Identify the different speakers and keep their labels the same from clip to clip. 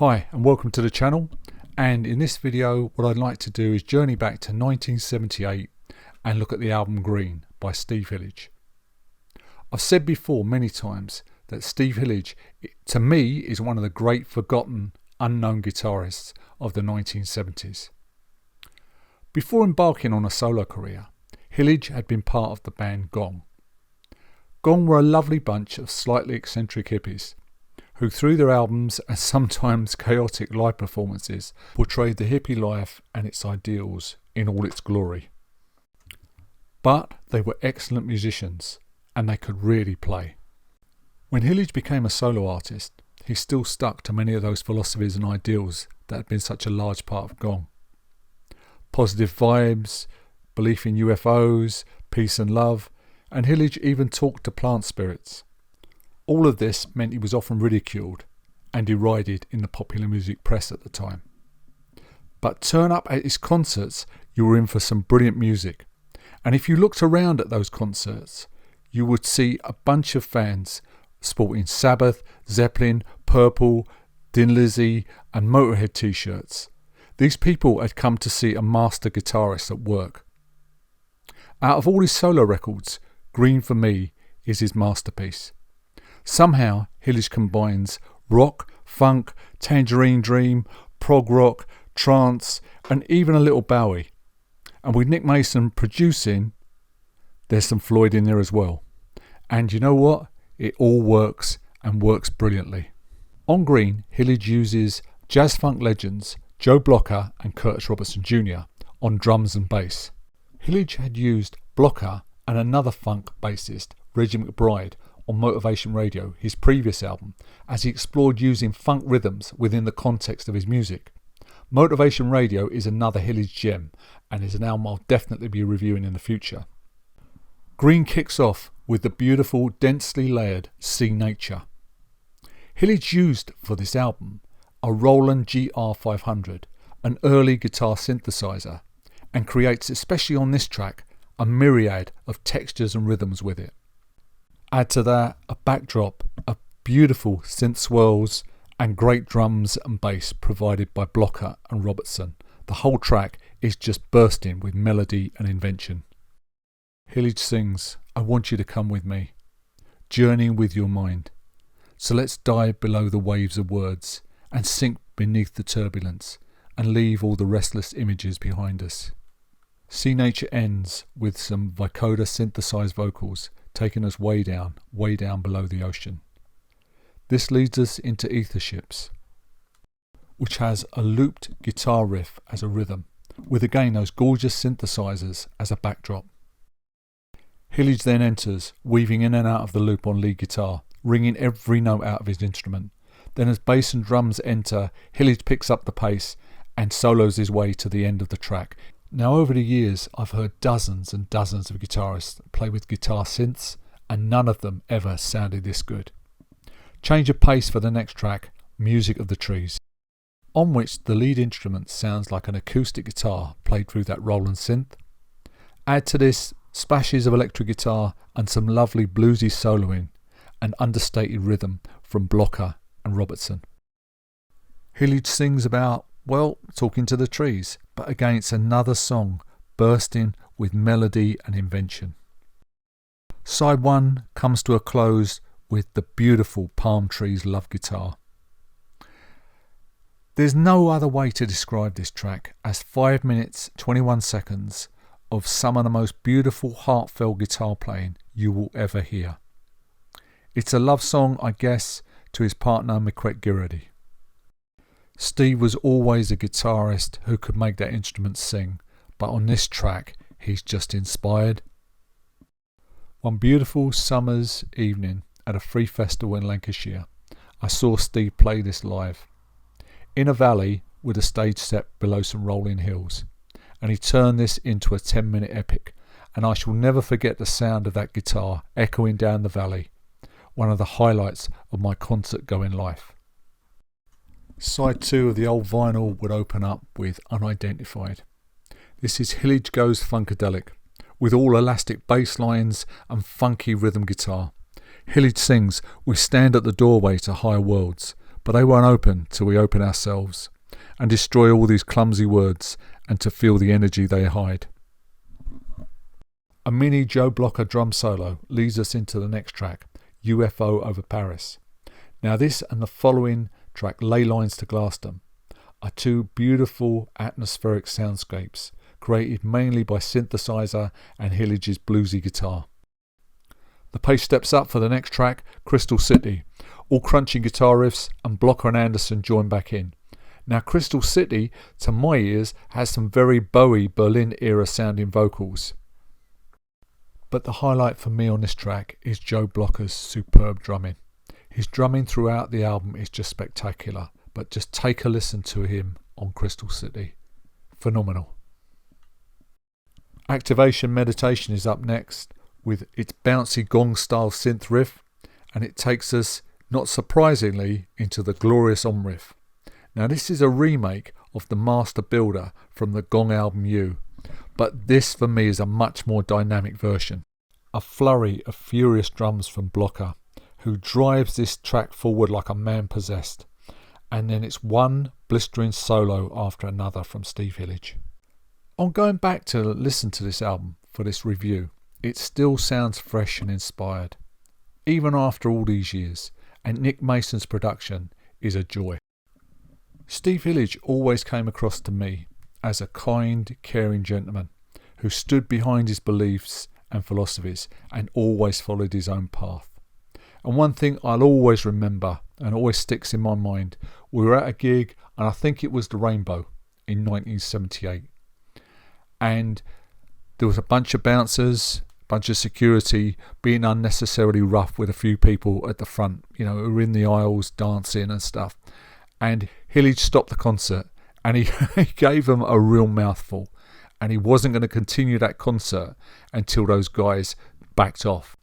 Speaker 1: Hi and welcome to the channel, and in this video what I'd like to do is journey back to 1978 and look at the album Green by Steve Hillages. I've said before many times that Steve Hillages to me is one of the great forgotten unknown guitarists of the 1970s. Before embarking on a solo career, Hillage had been part of the band Gong. Gong were a lovely bunch of slightly eccentric hippies who through their albums and sometimes chaotic live performances portrayed the hippie life and its ideals in all its glory. But they were excellent musicians and they could really play. When Hillage became a solo artist, he still stuck to many of those philosophies and ideals that had been such a large part of Gong. Positive vibes, belief in UFOs, peace and love, and Hillage even talked to plant spirits. All of this meant he was often ridiculed and derided in the popular music press at the time. But turn up at his concerts, you were in for some brilliant music. And if you looked around at those concerts, you would see a bunch of fans sporting Sabbath, Zeppelin, Purple, Thin Lizzy and Motorhead t-shirts. These people had come to see a master guitarist at work. Out of all his solo records, Green for me is his masterpiece. Somehow Hillage combines rock, funk, Tangerine Dream, prog rock, trance and even a little Bowie. And with Nick Mason producing, there's some Floyd in there as well. And you know what? It all works and works brilliantly. On Green, Hillage uses jazz funk legends Joe Blocker and Curtis Robertson Jr. on drums and bass. Hillage had used Blocker and another funk bassist, Reggie McBride, on Motivation Radio, his previous album, as he explored using funk rhythms within the context of his music. Motivation Radio is another Hillage gem and is an album I'll definitely be reviewing in the future. Green kicks off with the beautiful, densely layered See Nature. Hillage used for this album a Roland GR500, an early guitar synthesizer, and creates, especially on this track, a myriad of textures and rhythms with it. Add to that a backdrop of beautiful synth swirls and great drums and bass provided by Blocker and Robertson. The whole track is just bursting with melody and invention. Hillage sings, "I want you to come with me, journeying with your mind. So let's dive below the waves of words and sink beneath the turbulence and leave all the restless images behind us." See Nature ends with some vocoder synthesized vocals taking us way down below the ocean. This leads us into Etherships, which has a looped guitar riff as a rhythm, with again those gorgeous synthesizers as a backdrop. Hillage then enters, weaving in and out of the loop on lead guitar, ringing every note out of his instrument. Then as bass and drums enter, Hillage picks up the pace and solos his way to the end of the track. Now over the years I've heard dozens and dozens of guitarists play with guitar synths and none of them ever sounded this good. Change of pace for the next track, Music of the Trees, on which the lead instrument sounds like an acoustic guitar played through that Roland synth. Add to this splashes of electric guitar and some lovely bluesy soloing and understated rhythm from Blocker and Robertson. Hillage sings about, well, talking to the trees, but again it's another song bursting with melody and invention. Side 1 comes to a close with the beautiful Palm Trees Love guitar. There's no other way to describe this track as 5 minutes 21 seconds of some of the most beautiful heartfelt guitar playing you will ever hear. It's a love song, I guess, to his partner Miquette Girardi. Steve was always a guitarist who could make that instrument sing, but on this track he's just inspired. One beautiful summer's evening at a free festival in Lancashire, I saw Steve play this live, in a valley with a stage set below some rolling hills, and he turned this into a 10-minute epic, and I shall never forget the sound of that guitar echoing down the valley, one of the highlights of my concert-going life. Side 2 of the old vinyl would open up with Unidentified. This is Hillage Goes Funkadelic, with all elastic bass lines and funky rhythm guitar. Hillage sings, "We stand at the doorway to higher worlds, but they won't open till we open ourselves and destroy all these clumsy words and to feel the energy they hide. A mini Joe Blocker drum solo leads us into the next track, UFO over Paris. Now this and the following track, Ley Lines to Glaston, are two beautiful atmospheric soundscapes created mainly by synthesizer and Hillage's bluesy guitar. The pace steps up for the next track, Crystal City. All crunchy guitar riffs and Blocker and Anderson join back in. Now Crystal City, to my ears, has some very Bowie Berlin era sounding vocals. But the highlight for me on this track is Joe Blocker's superb drumming. His drumming throughout the album is just spectacular, but just take a listen to him on Crystal City. Phenomenal. Activation Meditation is up next with its bouncy gong style synth riff, and it takes us, not surprisingly, into the glorious Om riff. Now this is a remake of the Master Builder from the Gong album U, but this for me is a much more dynamic version. A flurry of furious drums from Blocker, who drives this track forward like a man possessed, and then it's one blistering solo after another from Steve Hillage. On going back to listen to this album for this review, it still sounds fresh and inspired, even after all these years, and Nick Mason's production is a joy. Steve Hillage always came across to me as a kind, caring gentleman who stood behind his beliefs and philosophies and always followed his own path. And one thing I'll always remember and always sticks in my mind, we were at a gig, and I think it was the Rainbow in 1978, and there was a bunch of bouncers, bunch of security being unnecessarily rough with a few people at the front, who were in the aisles dancing and stuff. And Hillage stopped the concert and he gave them a real mouthful, and he wasn't going to continue that concert until those guys backed off.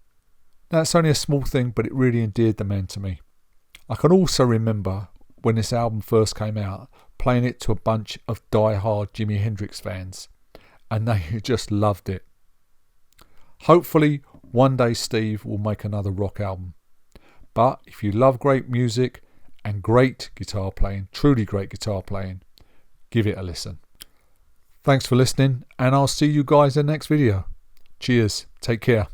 Speaker 1: That's only a small thing, but it really endeared the man to me. I can also remember when this album first came out, playing it to a bunch of die-hard Jimi Hendrix fans, and they just loved it. Hopefully one day Steve will make another rock album. But if you love great music and great guitar playing, truly great guitar playing, give it a listen. Thanks for listening, and I'll see you guys in the next video. Cheers. Take care.